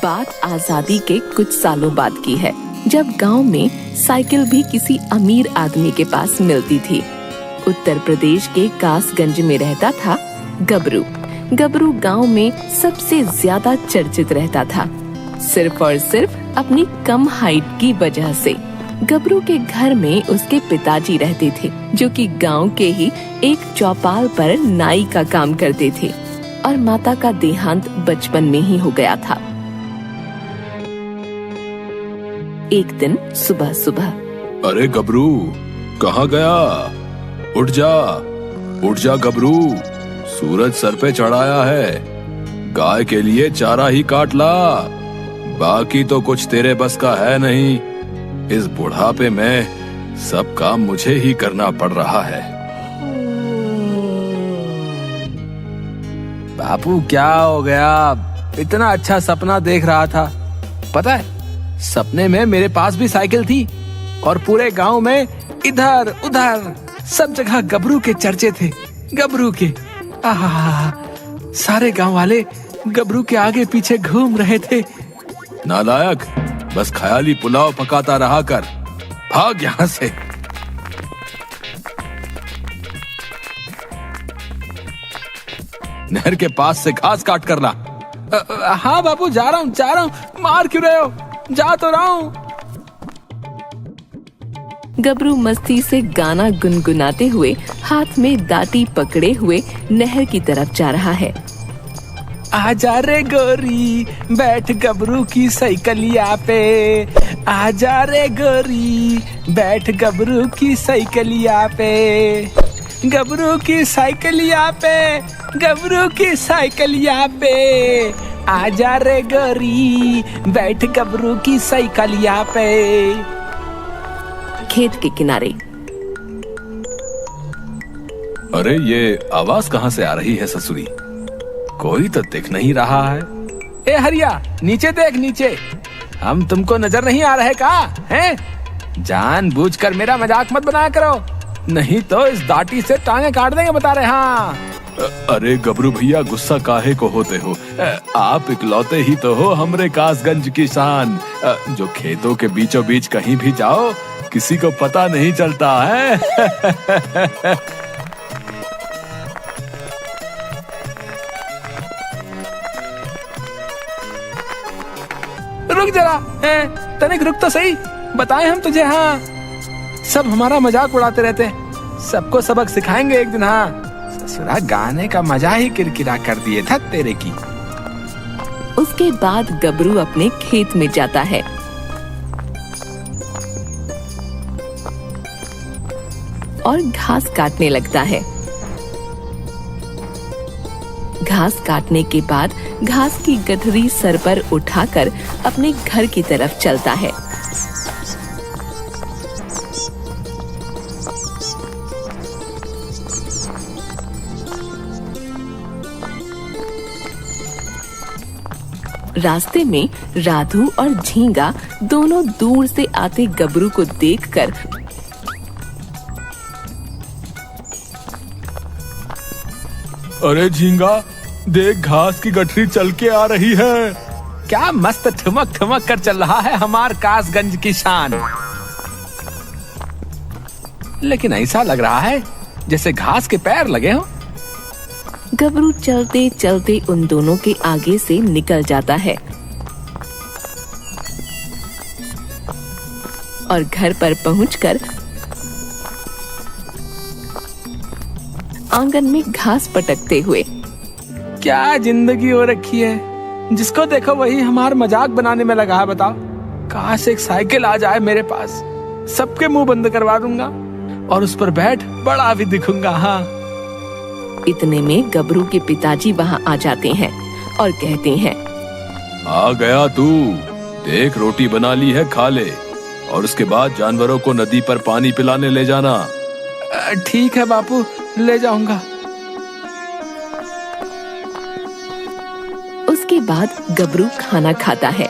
बात आजादी के कुछ सालों बाद की है, जब गांव में साइकिल भी किसी अमीर आदमी के पास मिलती थी। उत्तर प्रदेश के कासगंज में रहता था गबरू। गबरू गांव में सबसे ज्यादा चर्चित रहता था, सिर्फ और सिर्फ अपनी कम हाइट की वजह से। गबरू के घर में उसके पिताजी रहते थे, जो कि गांव के ही एक चौपाल पर नाई का काम करते थे, और माता का देहांत बचपन में ही हो गया था। एक दिन सुबह सुबह, अरे गबरू, कहाँ गया? उठ जा गबरू, सूरज सर पे चढ़ाया है। गाय के लिए चारा ही काट ला, बाकी तो कुछ तेरे बस का है नहीं। इस बुढ़ापे में सब काम मुझे ही करना पड़ रहा है। बापू क्या हो गया? इतना अच्छा सपना देख रहा था। पता है, सपने में मेरे पास भी साइकिल थी और पूरे गांव में इधर उधर सब जगह गबरू के चर्चे थे। गबरू के आहा, सारे गांव वाले गबरू के आगे पीछे घूम रहे थे। नालायक, बस ख्याली पुलाव पकाता रहा कर, भाग यहाँ से। नहर के पास से घास काट कर ला। हाँ बापू, जा रहा हूँ। मार क्यों रहे हो? जा तो रहा हूँ। गबरू मस्ती से गाना गुनगुनाते हुए हाथ में दाती पकड़े हुए नहर की तरफ जा रहा है। आजा रे गोरी, बैठ गबरू की साइकिलिया पे। आजा रे गोरी, बैठ गबरू की साइकिलिया पे। गबरू की साइकिलिया पे, गबरू की साइकिलिया पे। आजा रे गोरी, बैठ गबरू की साइकिलिया पे। खेत के किनारे, अरे ये आवाज कहाँ से आ रही है ससुरी? कोई तो दिख नहीं रहा है। ए हरिया, नीचे देख नीचे। हम तुमको नजर नहीं आ रहे का? हैं? जानबूझकर मेरा मजाक मत बनाया करो, नहीं तो इस दाटी से टांगे काट देंगे, बता रहे। हाँ। अरे गबरू भैया, गुस्सा काहे को होते हो? आप इकलौते ही तो हो हमरे कासगंज की शान, जो खेतों के बीचों बीच कहीं भी जाओ किसी को पता नहीं चलता है। रुक जरा, तनिक रुक तो सही, बताएं हम तुझे। हाँ, सब हमारा मजाक उड़ाते रहते हैं, सबको सबक सिखाएंगे एक दिन। हाँ, ससुरा गाने का मजा ही किरकिरा कर दिए था तेरे की। उसके बाद गबरू अपने खेत में जाता है और घास काटने लगता है। घास काटने के बाद घास की गठरी सर पर उठाकर अपने घर की तरफ चलता है। रास्ते में राधू और झींगा दोनों दूर से आते गबरू को देखकर अरे झींगा, देख घास की गठरी चल के आ रही है। क्या मस्त ठुमक ठुमक कर चल रहा है हमार कासगंज की शान। लेकिन ऐसा लग रहा है जैसे घास के पैर लगे हो। गबरू चलते चलते उन दोनों के आगे से निकल जाता है और घर पर पहुंचकर आंगन में घास पटकते हुए, क्या जिंदगी हो रखी है, जिसको देखो वही हमार मजाक बनाने में लगा है। बताओ, काश एक साइकिल आ जाए मेरे पास, सबके मुंह बंद करवा दूंगा और उस पर बैठ बड़ा भी दिखूंगा। हाँ। इतने में गबरू के पिताजी वहां आ जाते हैं और कहते हैं, आ गया तू, देख रोटी बना ली है, खा ले, और उसके बाद जानवरों को नदी पर पानी पिलाने ले जाना। ठीक है बापू, ले जाऊंगा। उसके बाद गबरू खाना खाता है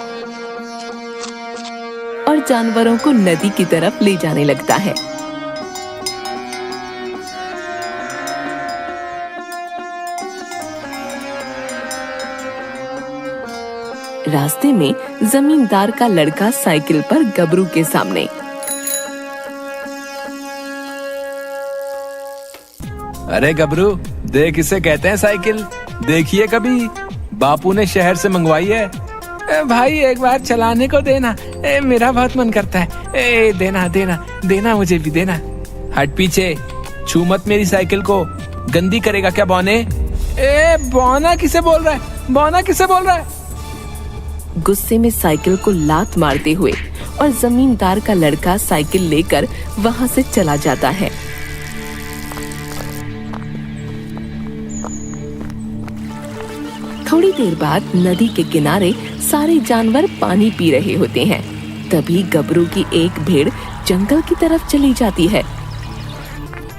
और जानवरों को नदी की तरफ ले जाने लगता है। रास्ते में जमींदार का लड़का साइकिल पर गबरू के सामने। अरे गबरू, देख इसे कहते हैं साइकिल। देखिए कभी, बापू ने शहर से मंगवाई है। भाई एक बार चलाने को देना, मेरा बहुत मन करता है। देना देना देना, मुझे भी देना। हट पीछे, छू मत मेरी साइकिल को, गंदी करेगा क्या बौने? बौना किसे बोल रहा है? बौना किसे बोल रहा है? गुस्से में साइकिल को लात मारते हुए और जमींदार का लड़का साइकिल लेकर वहां से चला जाता है। थोड़ी देर बाद नदी के किनारे सारे जानवर पानी पी रहे होते हैं। तभी गबरू की एक भेड़ जंगल की तरफ चली जाती है।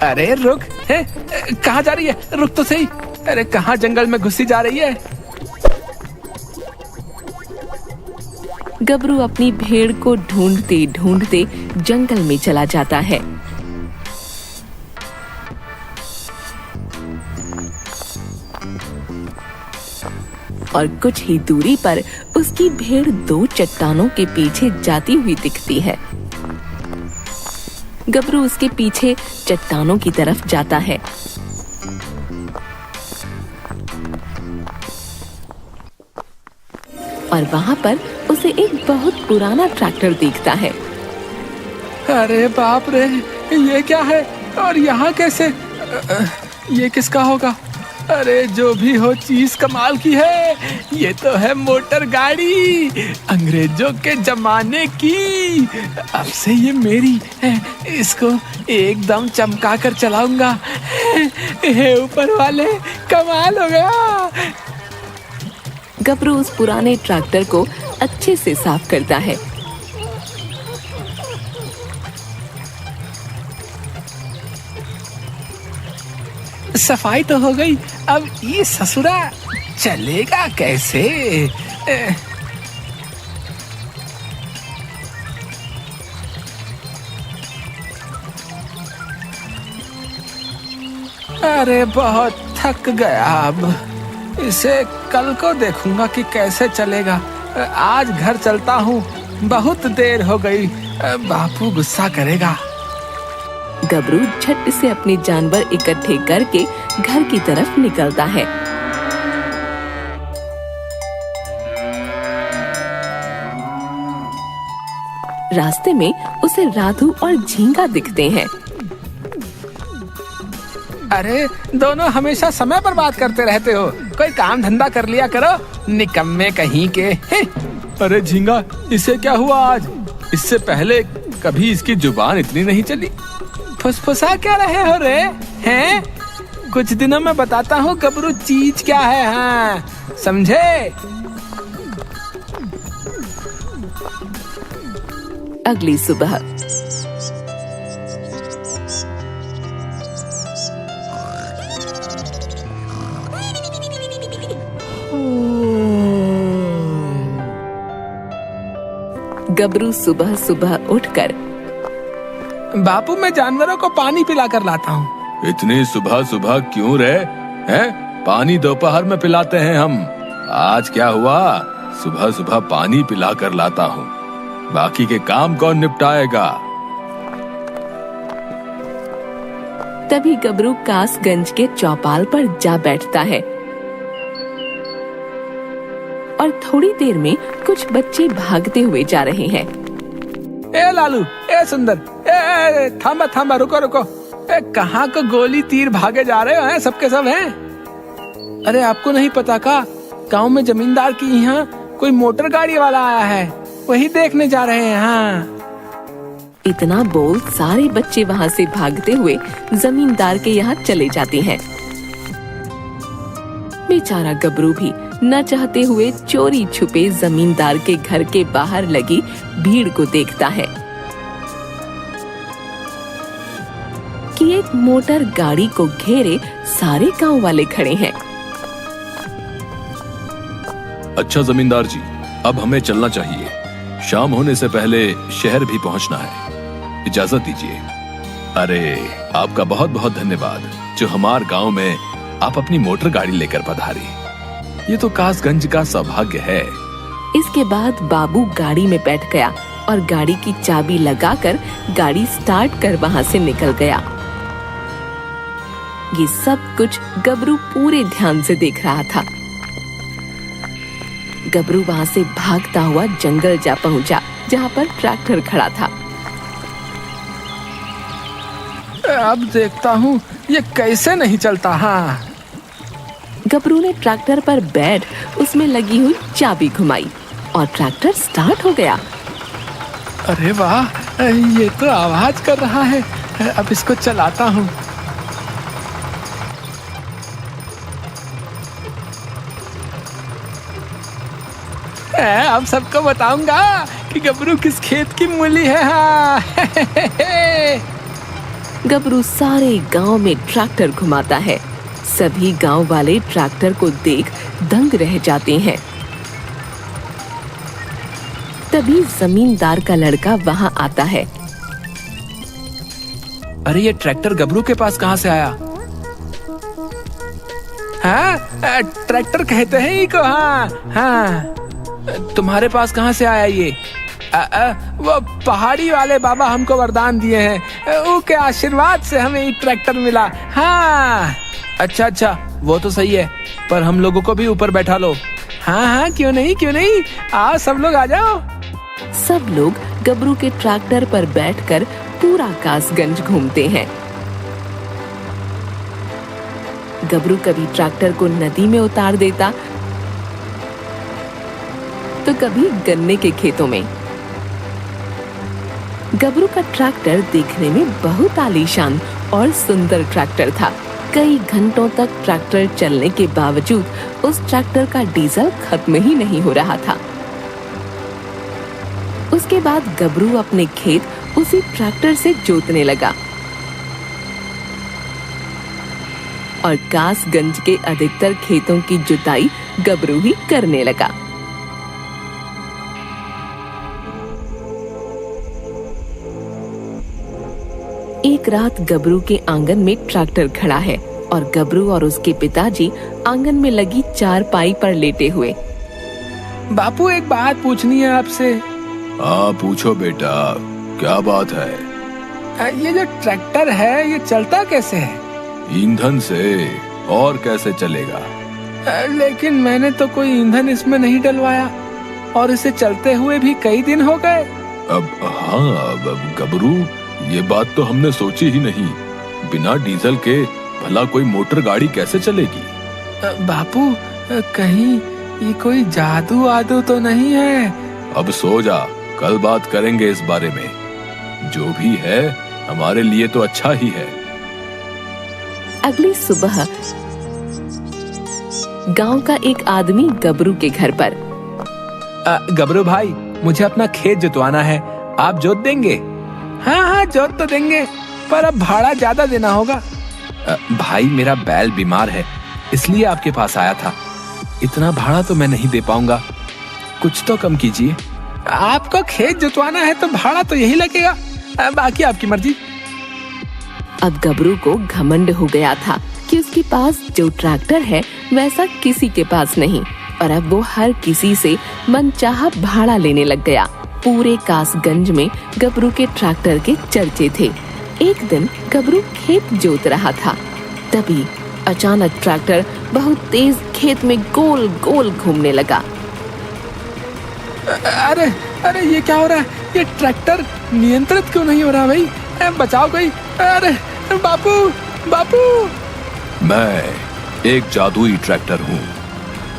अरे रुक, कहाँ जा रही है? रुक तो सही। अरे कहाँ जंगल में घुसी जा रही है? गबरू अपनी भेड़ को ढूंढते ढूंढते जंगल में चला जाता है। और कुछ ही दूरी पर उसकी भेड़ दो चट्टानों के पीछे जाती हुई दिखती है। गबरू उसके पीछे चट्टानों की तरफ जाता है। और वहां पर उसे एक बहुत पुराना ट्रैक्टर दिखता है। अरे बाप रे, ये क्या है? और यहाँ कैसे? ये किसका होगा? अरे जो भी हो, चीज कमाल की है। ये तो है मोटर गाड़ी, अंग्रेजों के जमाने की। अब से ये मेरी है, इसको एकदम चमका कर चलाऊंगा। हे ऊपर वाले, कमाल हो गया। गबरू उस पुराने ट्रैक्टर को अच्छे से साफ करता है। सफाई तो हो गई, अब ये ससुरा चलेगा कैसे? अरे बहुत थक गया, अब इसे कल को देखूंगा कि कैसे चलेगा। आज घर चलता हूँ, बहुत देर हो गई, बापू गुस्सा करेगा। गबरू झट से अपने जानवर इकट्ठे करके घर की तरफ निकलता है। रास्ते में उसे राधू और झींगा दिखते हैं। अरे दोनों हमेशा समय पर बात करते रहते हो, कोई काम धंधा कर लिया करो, निकम्मे कहीं के। अरे झींगा, इसे क्या हुआ आज? इससे पहले कभी इसकी जुबान इतनी नहीं चली। फुसफुसा क्या रहे हो रे? हैं? कुछ दिनों में बताता हूँ गबरू चीज क्या है। हाँ समझे? अगली सुबह गबरू सुबह सुबह उठकर बापू, मैं जानवरों को पानी पिला कर लाता हूँ। इतनी सुबह सुबह क्यों रे? हैं? पानी दोपहर में पिलाते हैं हम। आज क्या हुआ? सुबह सुबह पानी पिला कर लाता हूँ, बाकी के काम कौन निपटाएगा? तभी गबरू कासगंज के चौपाल पर जा बैठता है और थोड़ी देर में कुछ बच्चे भागते हुए जा रहे हैं। ए लालू, ए सुंदर, ए थामा थामा, रुको रुको। ए कहाँ को गोली तीर भागे जा रहे हो? हैं सबके सब हैं? अरे आपको नहीं पता का, गांव में जमींदार की यहाँ कोई मोटर गाड़ी वाला आया है, वही देखने जा रहे हैं। हाँ। इतना बोल सारे बच्चे वहाँ से भागते हुए जमींदार के यहाँ चले जाते हैं। बेचारा गबरू भी न चाहते हुए चोरी छुपे जमींदार के घर के बाहर लगी भीड़ को देखता है कि एक मोटर गाड़ी को घेरे सारे गांव वाले खड़े हैं। अच्छा जमींदार जी, अब हमें चलना चाहिए, शाम होने से पहले शहर भी पहुंचना है, इजाजत दीजिए। अरे आपका बहुत बहुत धन्यवाद जो हमारे गांव में आप अपनी मोटर गाड़ी लेकर पधारी। ये तो कासगंज का सौभाग्य है। इस इसके बाद बाबू गाड़ी में बैठ गया और गाड़ी की चाबी लगाकर गाड़ी स्टार्ट कर वहां से निकल गया। ये सब कुछ गबरू पूरे ध्यान से देख रहा था। गबरू वहां से भागता हुआ जंगल जा पहुंचा जहां पर ट्रैक्टर खड़ा था। अब देखता हूँ ये कैसे नहीं चलता। हाँ, गबरू ने ट्रैक्टर पर बैठ उसमें लगी हुई चाबी घुमाई और ट्रैक्टर स्टार्ट हो गया। अरे वाह, ये तो आवाज कर रहा है। अब इसको चलाता हूँ। अब सबको बताऊंगा कि गबरू किस खेत की मूली है। हाँ। गबरू सारे गांव में ट्रैक्टर घुमाता है। सभी गांव वाले ट्रैक्टर को देख दंग रह जाते हैं। तभी जमींदार का लड़का वहां आता है। अरे ये ट्रैक्टर गबरू के पास कहाँ से आया? हाँ, ट्रैक्टर कहते हैं इको। हाँ हाँ, तुम्हारे पास कहाँ से आया ये? वो पहाड़ी वाले बाबा हमको वरदान दिए हैं, उनके आशीर्वाद से हमें ये ट्रैक्टर मिला। हाँ, अच्छा, वो तो सही है, पर हम लोगों को भी ऊपर बैठा लो। हाँ, क्यों नहीं, आओ सब लोग आ जाओ। सब लोग गबरू के ट्रैक्टर पर बैठकर पूरा कासगंज घूमते हैं। गबरू कभी ट्रैक्टर को नदी में उतार देता तो कभी गन्ने के खेतों में। गबरू का ट्रैक्टर देखने में बहुत आलीशान और सुंदर ट्रैक्टर था। कई घंटों तक ट्रैक्टर चलने के बावजूद उस ट्रैक्टर का डीजल खत्म ही नहीं हो रहा था। उसके बाद गबरू अपने खेत उसी ट्रैक्टर से जोतने लगा और कासगंज के अधिकतर खेतों की जुताई गबरू ही करने लगा। एक रात गबरू के आंगन में ट्रैक्टर खड़ा है और गबरू और उसके पिताजी आंगन में लगी चारपाई पर लेटे हुए। बापू, एक बात पूछनी है आपसे। हाँ पूछो बेटा, क्या बात है? ये जो ट्रैक्टर है ये चलता कैसे है? ईंधन से, और कैसे चलेगा? लेकिन मैंने तो कोई ईंधन इसमें नहीं डलवाया और इसे चलते हुए भी कई दिन हो गए। अब गबरू, ये बात तो हमने सोची ही नहीं। बिना डीजल के भला कोई मोटर गाड़ी कैसे चलेगी? बापू, कहीं ये कोई जादू आदू तो नहीं है? अब सो जा, कल बात करेंगे इस बारे में। जो भी है हमारे लिए तो अच्छा ही है। अगली सुबह गांव का एक आदमी गबरू के घर पर। गबरू भाई, मुझे अपना खेत जुतवाना है, आप जोत देंगे? हाँ, जोत तो देंगे, पर अब भाड़ा ज्यादा देना होगा। भाई, मेरा बैल बीमार है, इसलिए आपके पास आया था। इतना भाड़ा तो मैं नहीं दे पाऊंगा, कुछ तो कम कीजिए। आपको खेत जुतवाना है तो भाड़ा तो यही लगेगा, बाकी आपकी मर्जी। अब गबरू को घमंड हो गया था कि उसके पास जो ट्रैक्टर है वैसा किसी के पास नहीं, और अब वो हर किसी से मनचाहा भाड़ा लेने लग गया। पूरे कासगंज में गबरू के ट्रैक्टर के चर्चे थे। एक दिन गबरू खेत जोत रहा था, तभी अचानक ट्रैक्टर बहुत तेज खेत में गोल गोल घूमने लगा। अरे ये क्या हो रहा है? ये ट्रैक्टर नियंत्रित क्यों नहीं हो रहा भाई? बचाओ कोई। अरे बापू। मैं एक जादुई ट्रैक्टर हूँ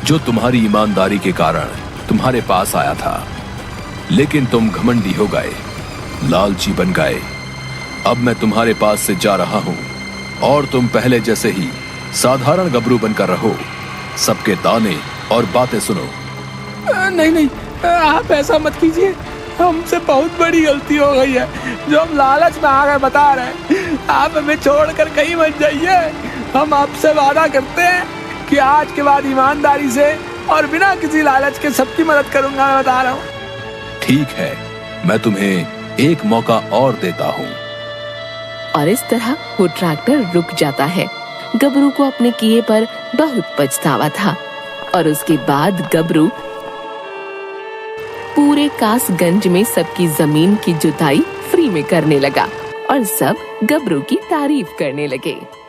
जो तुम्हारी ईमानदारी के कारण तुम्हारे पास आया था, लेकिन तुम घमंडी हो गए, लालची बन गए। अब मैं तुम्हारे पास से जा रहा हूँ और तुम पहले जैसे ही साधारण गबरू बनकर रहो। सबके ताने और बातें सुनो। नहीं, आप ऐसा मत कीजिए, हमसे बहुत बड़ी गलती हो गई है जो हम लालच में आ गए बता रहे हैं। आप हमें छोड़कर कहीं मत जाइए। हम आपसे वादा करते हैं कि आज के बाद ईमानदारी से और बिना किसी लालच के सबकी मदद करूंगा, मैं बता रहा हूँ। ठीक है, मैं तुम्हें एक मौका और देता हूँ। और इस तरह वो ट्रैक्टर रुक जाता है। गबरू को अपने किए पर बहुत पछतावा था और उसके बाद गबरू पूरे कासगंज में सबकी जमीन की जुताई फ्री में करने लगा और सब गबरू की तारीफ करने लगे।